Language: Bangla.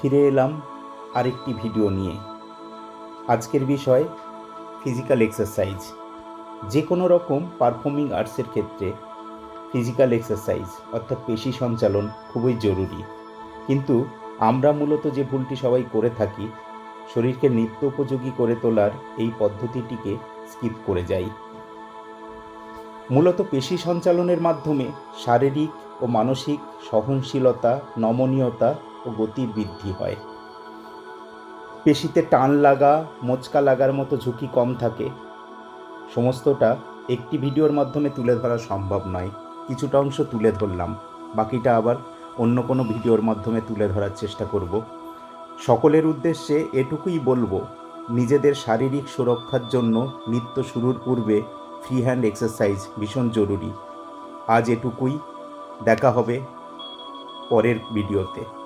ফিরে এলাম আরেকটি ভিডিও নিয়ে। আজকের বিষয় ফিজিক্যাল এক্সারসাইজ। যে কোনো রকম পারফর্মিং আর্টসের ক্ষেত্রে ফিজিক্যাল এক্সারসাইজ অর্থাৎ পেশি সঞ্চালন খুবই জরুরি। কিন্তু আমরা মূলত যে ভুলটি সবাই করে থাকি, শরীরকে নিত্য উপযোগী করে তোলার এই পদ্ধতিটিকে স্কিপ করে যাই। মূলত পেশি সঞ্চালনের মাধ্যমে শারীরিক ও মানসিক সহনশীলতা, নমনীয়তা ও গতির বৃদ্ধি হয়। পেশিতে টান লাগা, মোচকা লাগার মতো ঝুঁকি কম থাকে। সমস্তটা একটি ভিডিওর মাধ্যমে তুলে ধরা সম্ভব নয়। কিছুটা অংশ তুলে ধরলাম, বাকিটা আবার অন্য কোনো ভিডিওর মাধ্যমে তুলে ধরার চেষ্টা করব। সকলের উদ্দেশ্যে এটুকুই বলবো, নিজেদের শারীরিক সুরক্ষার জন্য নিত্য শুরুর পূর্বে ফ্রি হ্যান্ড এক্সারসাইজ ভীষণ জরুরি। আজ এটুকুই, দেখা হবে পরের ভিডিওতে।